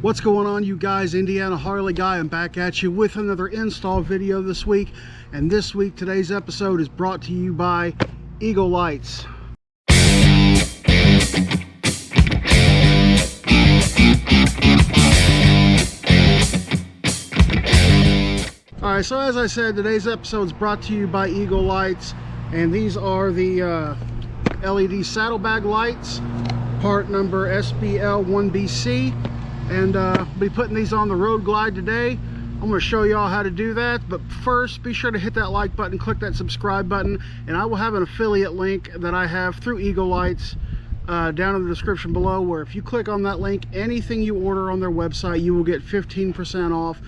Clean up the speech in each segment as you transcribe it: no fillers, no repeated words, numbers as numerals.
What's going on, you guys? Indiana Harley Guy. I'm back at you with another install video this week, and this week today's episode is brought to you by Eagle Lights. Alright, so as I said, today's episode is brought to you by Eagle Lights, and these are the LED saddlebag lights, part number SBL1BC. And I'll be putting these on the Road Glide today. I'm going to show you all how to do that, but first be sure to hit that like button, click that subscribe button, and I will have an affiliate link that I have through Eagle Lights down in the description below, where if you click on that link, anything you order on their website, you will get 15% off.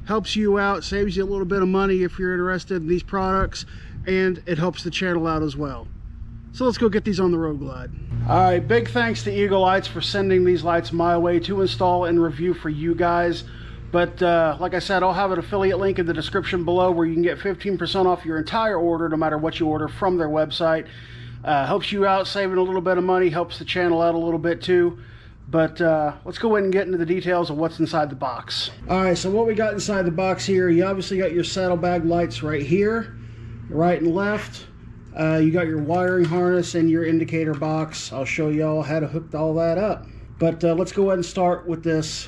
Helps you out, saves you a little bit of money if you're interested in these products, and it helps the channel out as well. So let's go get these on the Road Glide. All right, big thanks to Eagle Lights for sending these lights my way to install and review for you guys. But like I said, I'll have an affiliate link in the description below where you can get 15% off your entire order, no matter what you order from their website. Helps you out, saving a little bit of money, helps the channel out a little bit too. But let's go ahead and get into the details of what's inside the box. All right, so what we got inside the box here, you obviously got your saddlebag lights right here, right and left. You got your wiring harness and your indicator box. I'll show y'all how to hook all that up. But let's go ahead and start with this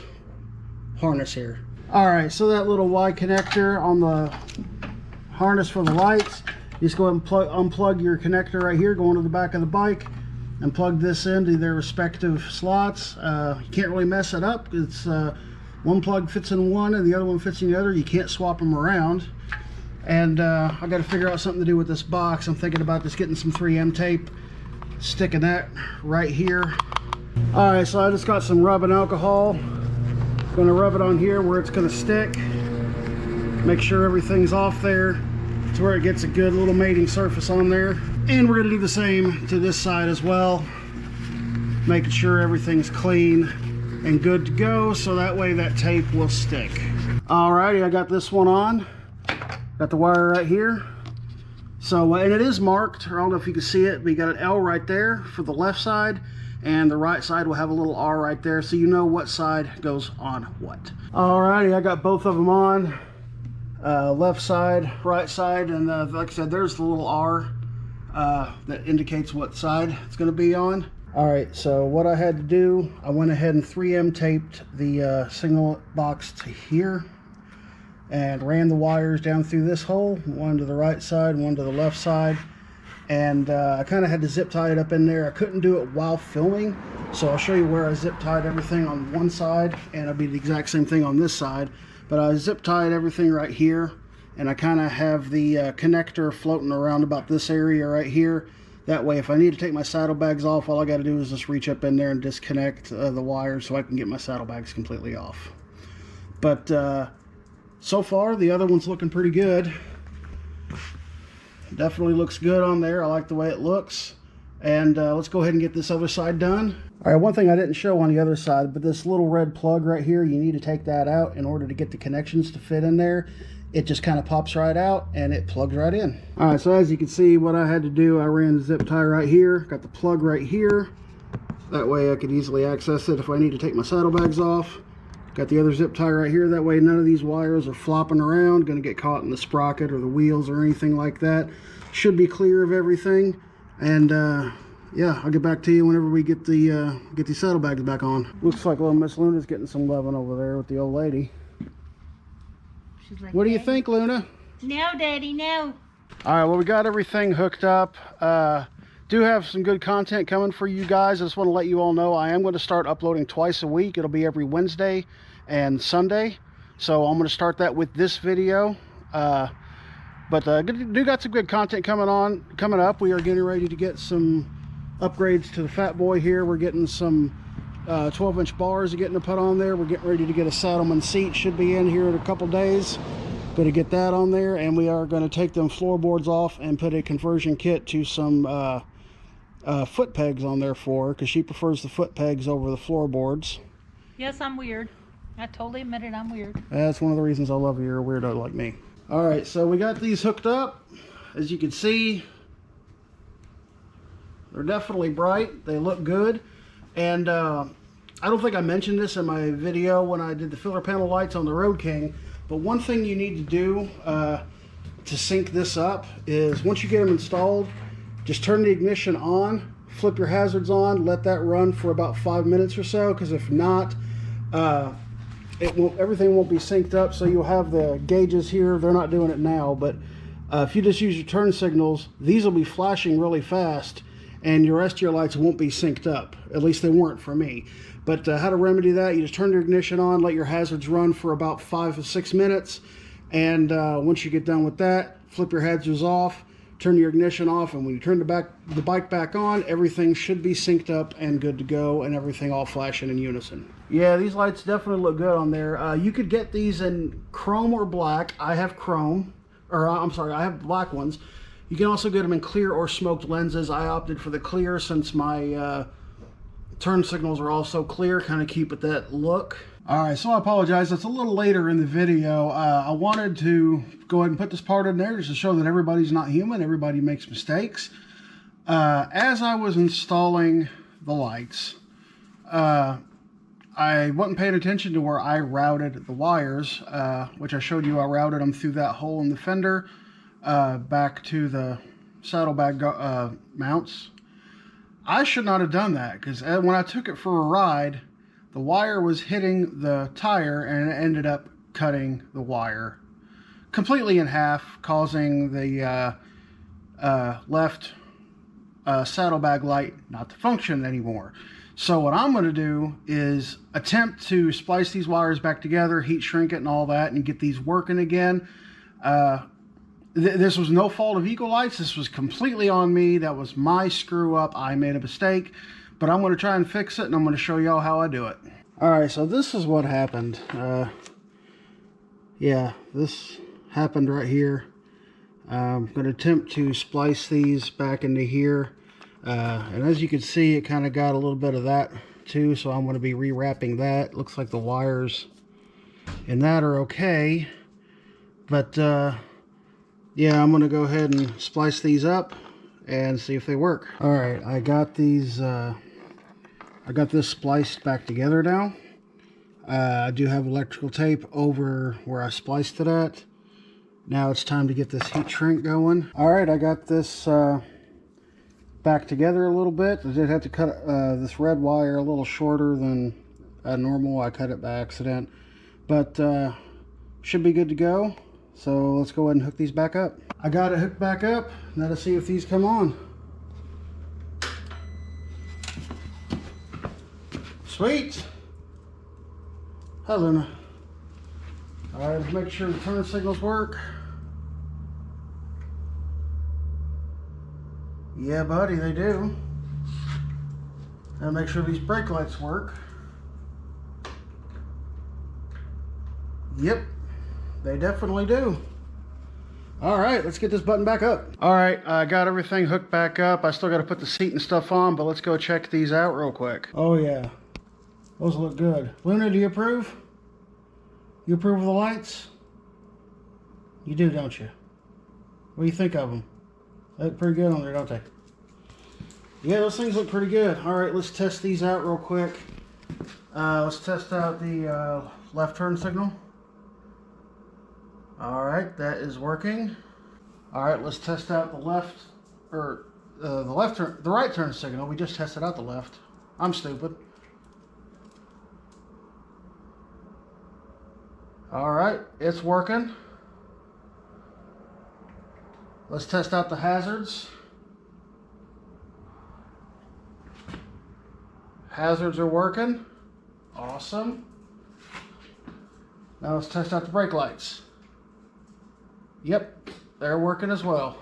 harness here. All right, so that little Y connector on the harness for the lights, you just go ahead and unplug your connector right here, go into the back of the bike, and plug this into their respective slots. You can't really mess it up. It's one plug fits in one and the other one fits in the other. You can't swap them around. And I got to figure out something to do with this box. I'm thinking about just getting some 3M tape, sticking that right here. All right, so I just got some rubbing alcohol. Going to rub it on here where it's going to stick. Make sure everything's off there to where it gets a good little mating surface on there. And we're going to do the same to this side as well, making sure everything's clean and good to go, so that way that tape will stick. Alrighty, I got this one on. Got the wire right here. So, and it is marked. I don't know if you can see it, but you got an L right there for the left side, and the right side will have a little R right there, so you know what side goes on what. Alrighty, I got both of them on. Left side, right side, and like I said, there's the little R that indicates what side it's going to be on. Alright, so what I had to do, I went ahead and 3M taped the signal box to here, and ran the wires down through this hole, one to the right side, one to the left side, and I kind of had to zip tie it up in there. I couldn't do it while filming, so I'll show you where I zip tied everything on one side, and it'll be the exact same thing on this side. But I zip tied everything right here, and I kind of have the connector floating around about this area right here. That way, if I need to take my saddlebags off, all I got to do is just reach up in there and disconnect the wires so I can get my saddlebags completely off. But so far, the other one's looking pretty good. Definitely looks good on there. I like the way it looks. And let's go ahead and get this other side done. All right, one thing I didn't show on the other side, but this little red plug right here, you need to take that out in order to get the connections to fit in there. It just kind of pops right out and it plugs right in. All right, so as you can see, what I had to do, I ran the zip tie right here, got the plug right here. That way I could easily access it if I need to take my saddlebags off. Got the other zip tie right here. That way none of these wires are flopping around, going to get caught in the sprocket or the wheels or anything like that. Should be clear of everything. And yeah, I'll get back to you whenever we get these saddlebags back on. Looks like little Miss Luna's getting some loving over there with the old lady. She's like, what do you think, Luna? No, Daddy, no. All right, well, we got everything hooked up. Do have some good content coming for you guys. I just want to let you all know I am going to start uploading twice a week. It'll be every Wednesday and Sunday. So I'm going to start that with this video. But do got some good content coming up. We are getting ready to get some upgrades to the Fat Boy here. We're getting some 12-inch bars getting to put on there. We're getting ready to get a Saddleman seat. Should be in here in a couple days. Going to get that on there, and we are going to take them floorboards off and put a conversion kit to some foot pegs on there for her, because she prefers the foot pegs over the floorboards. Yes, I'm weird. I totally admit it, I'm weird. That's one of the reasons I love you. You're a weirdo like me. All right, so we got these hooked up. As you can see, they're definitely bright. They look good. And I don't think I mentioned this in my video when I did the filler panel lights on the Road King, but one thing you need to do to sync this up is once you get them installed, just turn the ignition on, flip your hazards on, let that run for about 5 minutes or so, because if not, everything won't be synced up. So you'll have the gauges here, they're not doing it now, but if you just use your turn signals, these will be flashing really fast and your rest of your lights won't be synced up. At least they weren't for me. But how to remedy that, you just turn your ignition on, let your hazards run for about 5 to 6 minutes, and once you get done with that, flip your hazards off, turn your ignition off, and when you turn the bike back on, everything should be synced up and good to go, and everything all flashing in unison. Yeah, these lights definitely look good on there. You could get these in chrome or black. I have chrome, or I'm sorry, I have black ones. You can also get them in clear or smoked lenses. I opted for the clear since my turn signals are also clear, kind of keep it that look. All right, so I apologize. It's a little later in the video. I wanted to go ahead and put this part in there just to show that everybody's not human. Everybody makes mistakes. As I was installing the lights, I wasn't paying attention to where I routed the wires, which I showed you. I routed them through that hole in the fender back to the saddlebag mounts. I should not have done that, because when I took it for a ride, the wire was hitting the tire and it ended up cutting the wire completely in half, causing the left saddlebag light not to function anymore. So what I'm going to do is attempt to splice these wires back together, heat shrink it and all that, and get these working again. This was no fault of Eagle Lights. This was completely on me. That was my screw up. I made a mistake, but I'm going to try and fix it, and I'm going to show y'all how I do it. All right, so this is what happened. Yeah, this happened right here. I'm going to attempt to splice these back into here. And as you can see, it kind of got a little bit of that too, so I'm going to be rewrapping that. Looks like the wires in that are okay, but yeah, I'm going to go ahead and splice these up and see if they work. All right, I got these, I got this spliced back together now. I do have electrical tape over where I spliced it at. Now it's time to get this heat shrink going. All right, I got this back together a little bit. I did have to cut this red wire a little shorter than normal. I cut it by accident, but should be good to go. So let's go ahead and hook these back up. I got it hooked back up. Now to see if these come on. Sweet. Hi, Luna. All right, let's make sure the turn signals work. Yeah, buddy, they do. And make sure these brake lights work. Yep. They definitely do. All right, let's get this button back up. All right, I got everything hooked back up. I still got to put the seat and stuff on, but let's go check these out real quick. Oh yeah, those look good. Luna, do you approve? You approve of the lights? You do, don't you? What do you think of them? They look pretty good on there, don't they? Yeah, those things look pretty good. All right, let's test these out real quick. Let's test out the left turn signal. All right, that is working. All right, let's test out the left, or the right turn signal. We just tested out the left. I'm stupid. All right, it's working. Let's test out the hazards. Hazards are working. Awesome. Now let's test out the brake lights. Yep, they're working as well.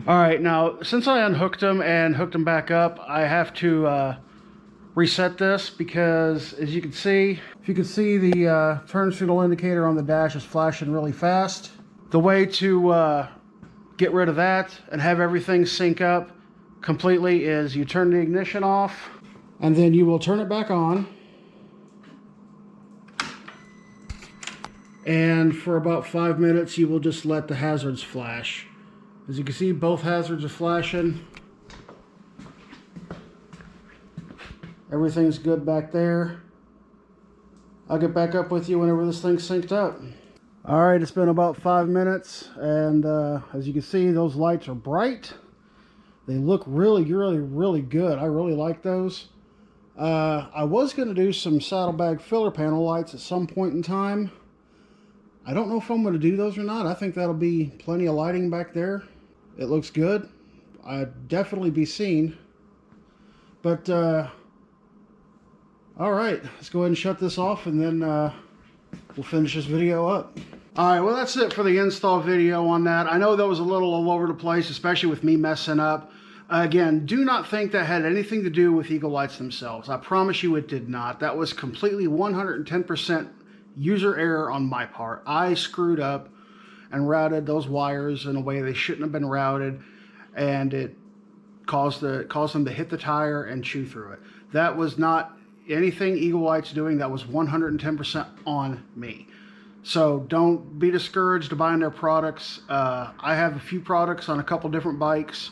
All right, now since I unhooked them and hooked them back up, I have to reset this because, as you can see, if you can see, the turn signal indicator on the dash is flashing really fast. The way to get rid of that and have everything sync up completely is you turn the ignition off and then you will turn it back on. And for about 5 minutes, you will just let the hazards flash. As you can see, both hazards are flashing. Everything's good back there. I'll get back up with you whenever this thing's synced up. All right, it's been about 5 minutes, and as you can see, those lights are bright. They look really good. I really like those. I was going to do some saddlebag filler panel lights at some point in time. I don't know if I'm going to do those or not. I think that'll be plenty of lighting back there. It looks good. I'd definitely be seen. But, all right, let's go ahead and shut this off, and then we'll finish this video up. All right, well, that's it for the install video on that. I know that was a little all over the place, especially with me messing up. Again, do not think that had anything to do with Eagle Lights themselves. I promise you it did not. That was completely 110% user error on my part. I screwed up and routed those wires in a way they shouldn't have been routed, and it caused them to hit the tire and chew through it. That was not anything Eagle Lights doing. That was 110% on me. So don't be discouraged buying their products. I have a few products on a couple different bikes,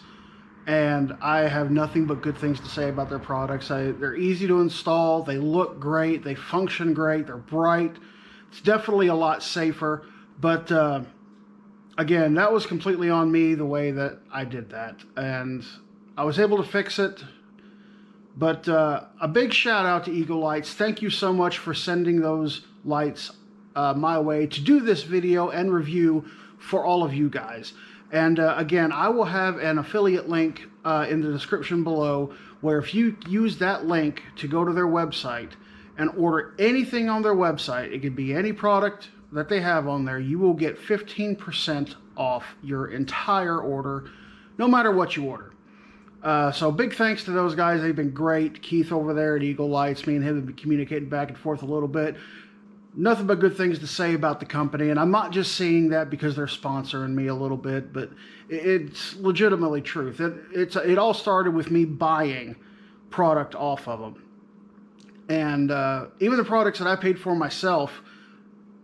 and I have nothing but good things to say about their products. They're easy to install. They look great. They function great. They're bright. It's definitely a lot safer. But again, that was completely on me, the way that I did that. And I was able to fix it. But a big shout out to Eagle Lights. Thank you so much for sending those lights my way to do this video and review for all of you guys. And again, I will have an affiliate link in the description below, where if you use that link to go to their website and order anything on their website, it could be any product that they have on there, you will get 15% off your entire order, no matter what you order. So big thanks to those guys. They've been great. Keith over there at Eagle Lights, me and him have been communicating back and forth a little bit. Nothing but good things to say about the company, and I'm not just saying that because they're sponsoring me a little bit, but it's legitimately truth. It all started with me buying product off of them, and even the products that I paid for myself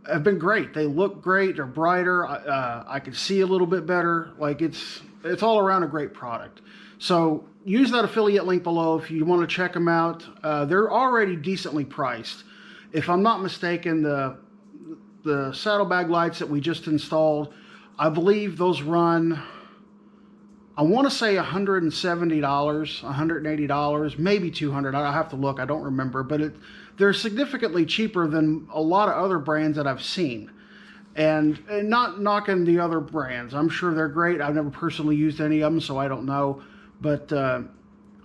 have been great. They look great. They're brighter. I can see a little bit better. Like it's all around a great product. So use that affiliate link below if you want to check them out. They're already decently priced. If I'm not mistaken, the saddlebag lights that we just installed, I believe those run, I want to say $170, $180, maybe $200. I'll have to look. I don't remember. But they're significantly cheaper than a lot of other brands that I've seen. And not knocking the other brands. I'm sure they're great. I've never personally used any of them, so I don't know. But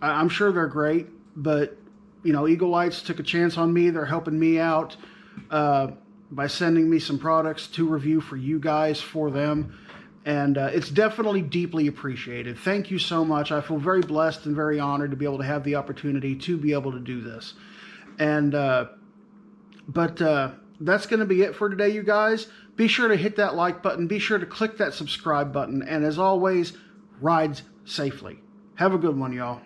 I'm sure they're great. But you know, Eagle Lights took a chance on me. They're helping me out by sending me some products to review for you guys, for them. And it's definitely deeply appreciated. Thank you so much. I feel very blessed and very honored to be able to have the opportunity to be able to do this. And that's going to be it for today, you guys. Be sure to hit that like button. Be sure to click that subscribe button. And as always, ride safely. Have a good one, y'all.